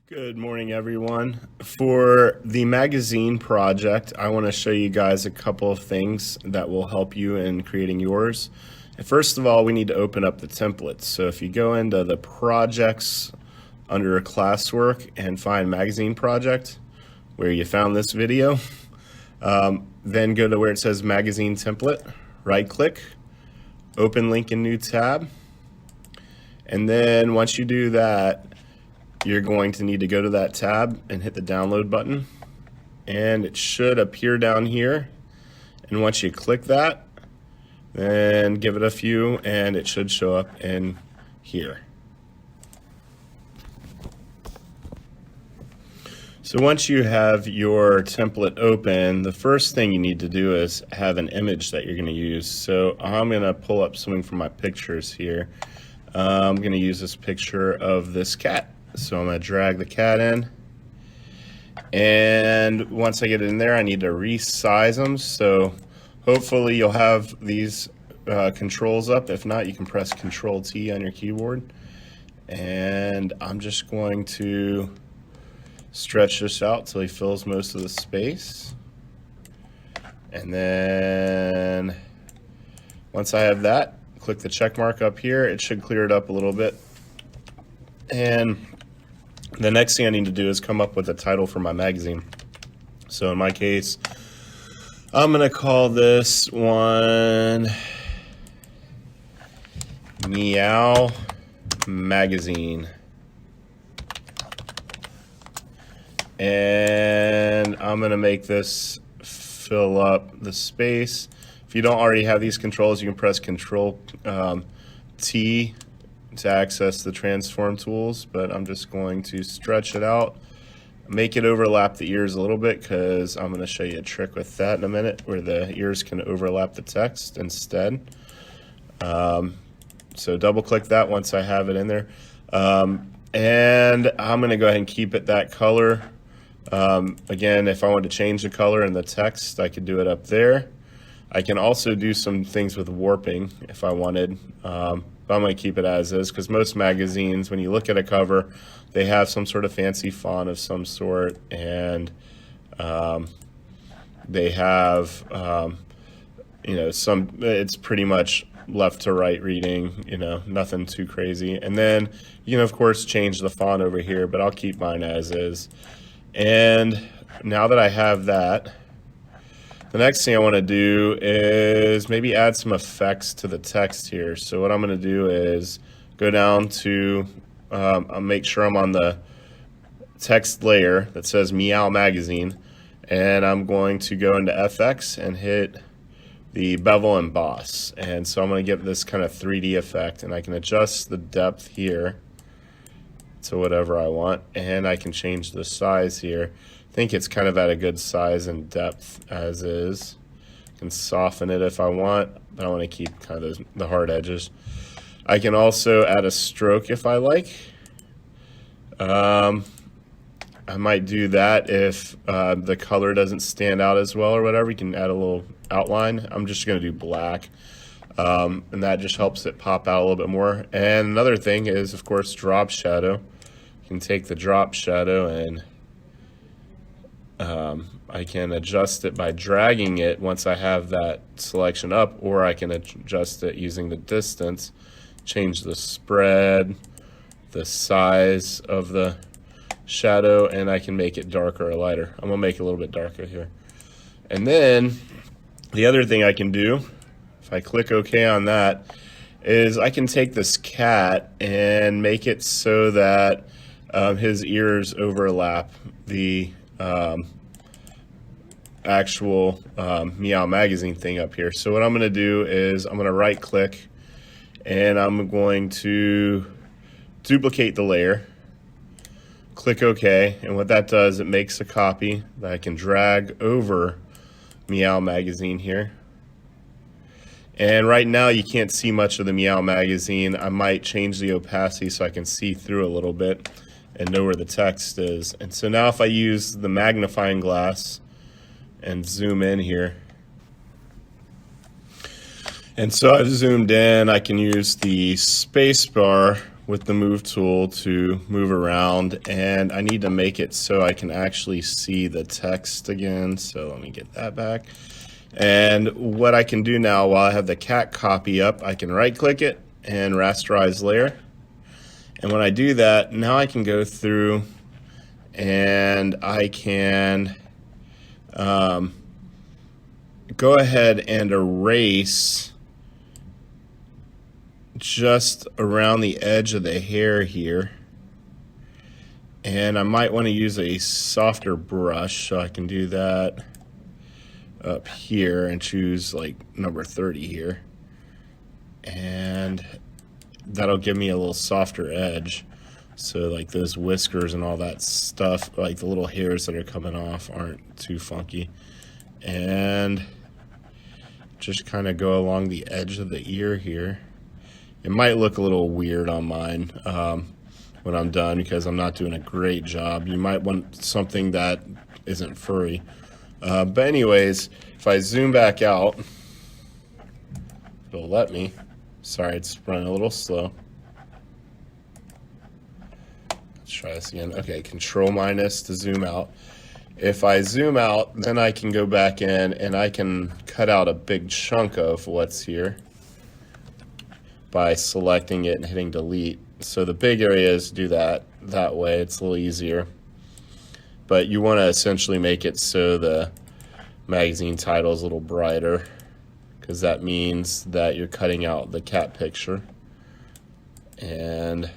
Good morning, everyone. For the magazine project, I want to show you guys a couple of things that will help you in creating yours. And first of all, we need to open up the templates. So if you go into the projects under classwork and find magazine project, where you found this video, then go to where it says magazine template, right click, open link in new tab. And then once you do that, you're going to need to go to that tab and hit the download button, and it should appear down here. And once you click that, then give it a few and it should show up in here. So once you have your template open, the first thing you need to do is have an image that you're going to use. So I'm going to pull up something from my pictures here. I'm going to use this picture of this cat. So I'm going to drag the cat in, and once I get it in there, I need to resize them. So hopefully you'll have these controls up. If not, you can press Control T on your keyboard, and I'm just going to stretch this out till he fills most of the space. And then once I have that, click the check mark up here. It should clear it up a little bit. And the next thing I need to do is come up with a title for my magazine. So in my case, I'm going to call this one Meow Magazine. And I'm going to make this fill up the space. If you don't already have these controls, you can press Control T to access the transform tools, but I'm just going to stretch it out, make it overlap the ears a little bit, because I'm going to show you a trick with that in a minute where the ears can overlap the text instead. So double click that once I have it in there, and I'm going to go ahead and keep it that color. Again, if I want to change the color in the text, I could do it up there. I can also do some things with warping if I wanted. But I'm going to keep it as is, because most magazines, when you look at a cover, they have some sort of fancy font of some sort, and they have, it's pretty much left to right reading, nothing too crazy. And then you can, of course, change the font over here, but I'll keep mine as is. And now that I have that, the next thing I want to do is maybe add some effects to the text here. So what I'm going to do is go down to, I'll make sure I'm on the text layer that says Meow Magazine, and I'm going to go into FX and hit the Bevel emboss. And so I'm going to give this kind of 3D effect, and I can adjust the depth here to whatever I want, and I can change the size here. I think it's kind of at a good size and depth as is. I can soften it if I want, but I want to keep kind of the hard edges. I can also add a stroke if I like. I might do that if the color doesn't stand out as well or whatever. You can add a little outline. I'm just going to do black, and that just helps it pop out a little bit more. And another thing is, of course, drop shadow. You can take the drop shadow and I can adjust it by dragging it once I have that selection up, or I can adjust it using the distance, change the spread, the size of the shadow, and I can make it darker or lighter. I'm going to make it a little bit darker here. And then the other thing I can do, if I click OK on that, is I can take this cat and make it so that his ears overlap the actual Meow Magazine thing up here. So what I'm going to do is I'm going to right click, and I'm going to duplicate the layer, click OK, and what that does, it makes a copy that I can drag over Meow Magazine here. And right now you can't see much of the Meow Magazine. I might change the opacity so I can see through a little bit and know where the text is. And so now if I use the magnifying glass and zoom in here, and so I've zoomed in, I can use the space bar with the move tool to move around, and I need to make it so I can actually see the text again. So let me get that back. And what I can do now, while I have the cat copy up, I can right click it and rasterize layer. And when I do that, now I can go through and I can go ahead and erase just around the edge of the hair here. And I might want to use a softer brush, so I can do that up here and choose like number 30 here. And that'll give me a little softer edge. So like those whiskers and all that stuff, like the little hairs that are coming off, aren't too funky. And just kind of go along the edge of the ear here. It might look a little weird on mine when I'm done because I'm not doing a great job. You might want something that isn't furry. But anyways, if I zoom back out, it'll let me. Sorry, it's running a little slow. Let's try this again. Okay, Control minus to zoom out. If I zoom out, then I can go back in and I can cut out a big chunk of what's here by selecting it and hitting delete. So the big areas do that way. It's a little easier. But you want to essentially make it so the magazine title is a little brighter, because that means that you're cutting out the cat picture and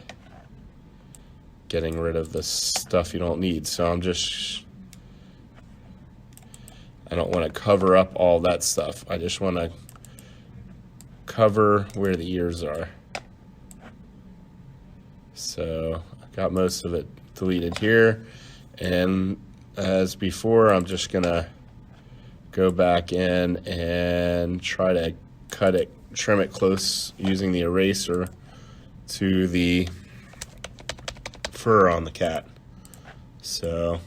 getting rid of the stuff you don't need. So I don't want to cover up all that stuff. I just want to cover where the ears are. So I got most of it deleted here. And as before, I'm just gonna go back in and try to trim it close using the eraser to the fur on the cat. So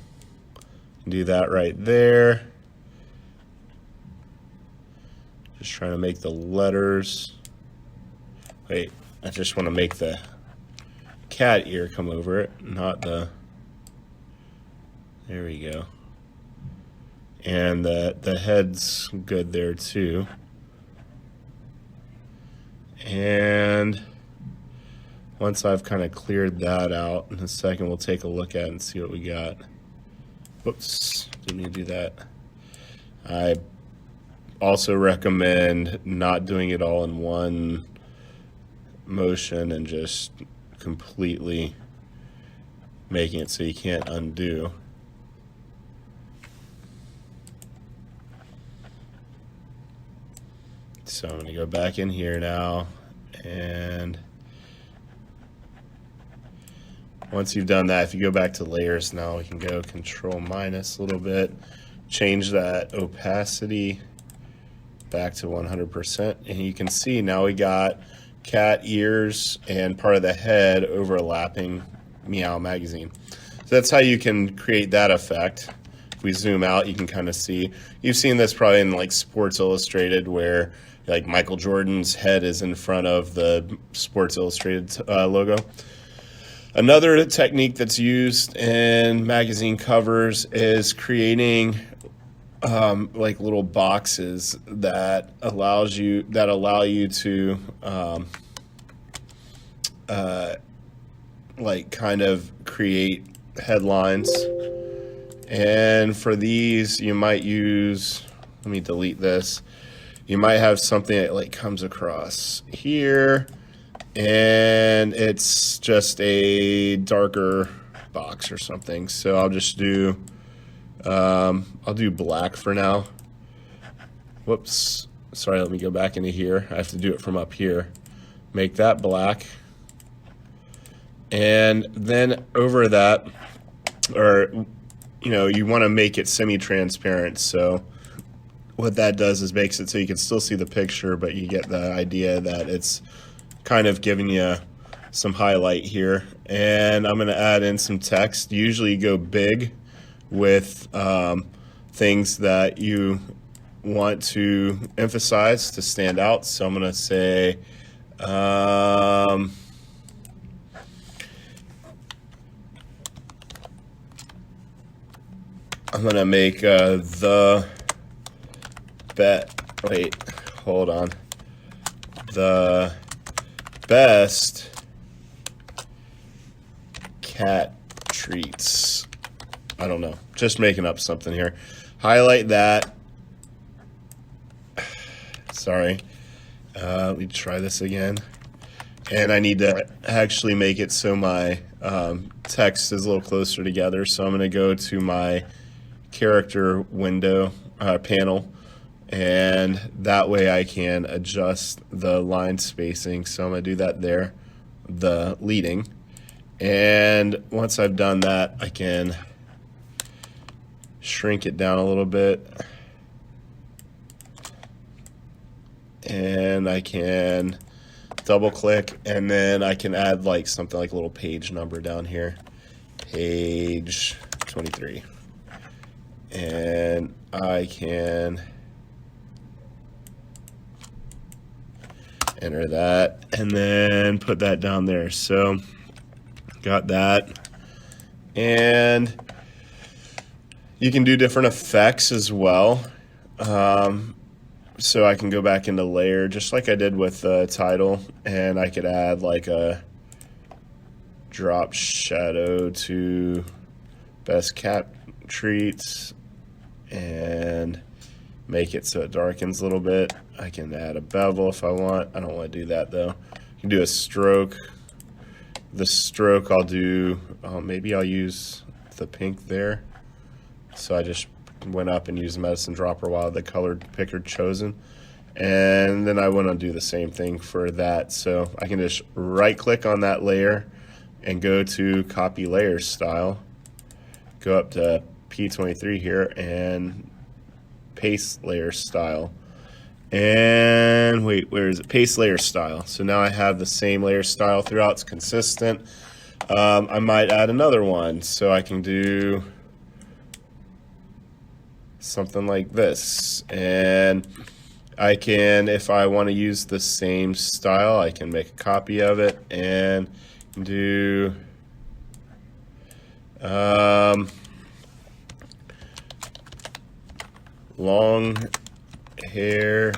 do that right there. Just trying to make the letters. Wait, I just want to make the cat ear come over it, not the. There we go. And the head's good there too. And once I've kind of cleared that out, in a second we'll take a look at it and see what we got. Whoops, didn't mean to do that. I also recommend not doing it all in one motion and just completely making it so you can't undo. So I'm going to go back in here now, and once you've done that, if you go back to layers now, we can go Control minus a little bit, change that opacity back to 100%, and you can see now we got cat ears and part of the head overlapping Meow Magazine. So that's how you can create that effect. If we zoom out, you can kind of see. You've seen this probably in like Sports Illustrated, where like Michael Jordan's head is in front of the Sports Illustrated logo. Another technique that's used in magazine covers is creating like little boxes that allow you to like kind of create headlines. And for these, you might use, let me delete this. You might have something that like comes across here, and it's just a darker box or something. So I'll just do, I'll do black for now. Whoops, sorry, let me go back into here. I have to do it from up here. Make that black. And then over that, or, you know, you want to make it semi-transparent. So what that does is makes it so you can still see the picture, but you get the idea that it's kind of giving you some highlight here. And I'm going to add in some text. Usually you go big with things that you want to emphasize to stand out. So I'm going to say I'm gonna make the best cat treats. I don't know, just making up something here. Highlight that. Sorry. Let me try this again. And I need to actually make it so my text is a little closer together. So I'm going to go to my character window panel, and that way I can adjust the line spacing. So I'm going to do that there, the leading. And once I've done that, I can shrink it down a little bit. And I can double click, and then I can add like something like a little page number down here, page 23, and I can enter that and then put that down there. So got that. And you can do different effects as well. So I can go back into layer just like I did with the title, and I could add like a drop shadow to best cat treats and make it so it darkens a little bit. I can add a bevel if I want. I don't want to do that though. You can do a stroke. The stroke I'll do, maybe I'll use the pink there. So I just went up and used the medicine dropper while the colored picker chosen, and then I want to do the same thing for that. So I can just right click on that layer and go to copy layer style, go up to P23 here and paste layer style, and wait, where is it? Paste layer style. So now I have the same layer style throughout. It's consistent. I might add another one, so I can do something like this, and I can, if I want to use the same style, I can make a copy of it and do long hair,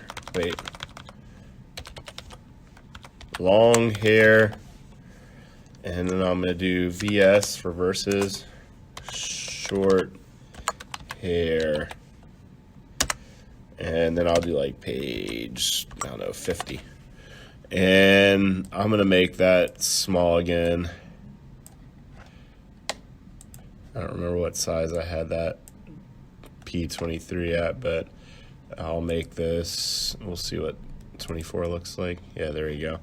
and then I'm going to do VS for versus short hair, and then I'll do like page, I don't know, 50, and I'm gonna make that small again. I don't remember what size I had that P23 at, but I'll make this, we'll see what 24 looks like. Yeah, there you go.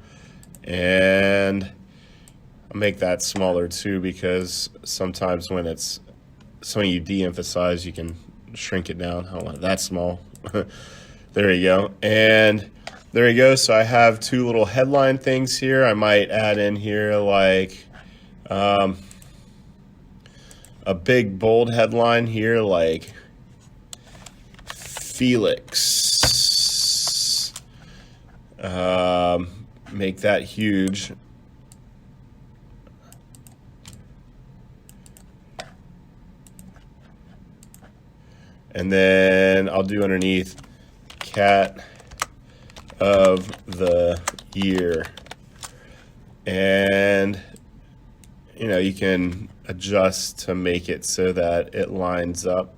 And I'll make that smaller too, because sometimes when it's something you de-emphasize, you can shrink it down. I don't want it that small. There you go. And there you go. So I have two little headline things here. I might add in here like a big bold headline here, like Felix. Make that huge. And then I'll do underneath cat of the year. And, you know, you can adjust to make it so that it lines up.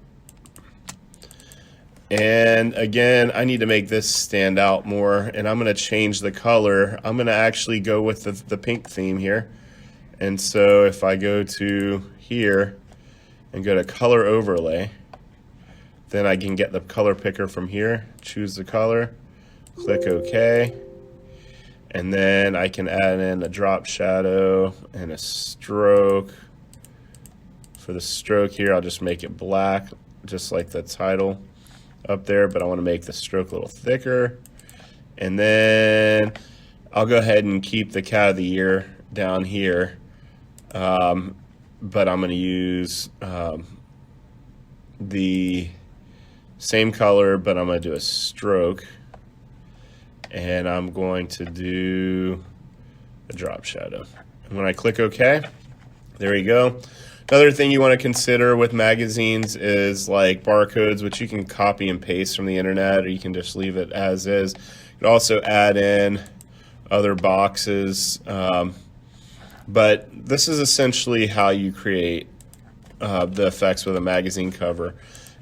And again, I need to make this stand out more, and I'm going to change the color. I'm going to actually go with the pink theme here. And so if I go to here and go to color overlay, then I can get the color picker from here, choose the color, click OK, and then I can add in a drop shadow and a stroke. For the stroke here, I'll just make it black, just like the title up there, but I want to make the stroke a little thicker. And then I'll go ahead and keep the cat of the year down here, but I'm going to use the same color, but I'm going to do a stroke, and I'm going to do a drop shadow. And when I click OK, there you go. Another thing you want to consider with magazines is like barcodes, which you can copy and paste from the internet, or you can just leave it as is. You can also add in other boxes, but this is essentially how you create the effects with a magazine cover.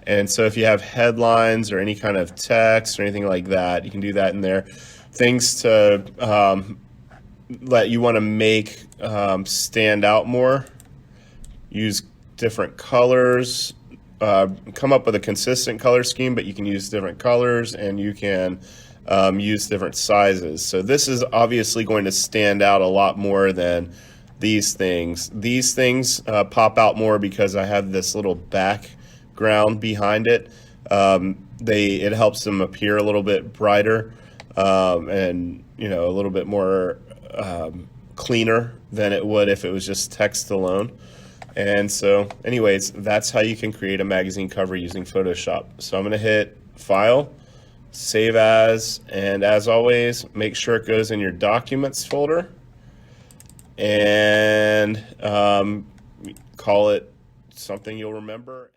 And so if you have headlines or any kind of text or anything like that, you can do that in there. Things to that you want to make stand out more. Use different colors, come up with a consistent color scheme, but you can use different colors and you can use different sizes. So this is obviously going to stand out a lot more than these things. These things pop out more because I have this little background behind it. It helps them appear a little bit brighter and a little bit more cleaner than it would if it was just text alone. And so anyways, that's how you can create a magazine cover using Photoshop. So I'm going to hit File, Save As, and as always, make sure it goes in your Documents folder and call it something you'll remember.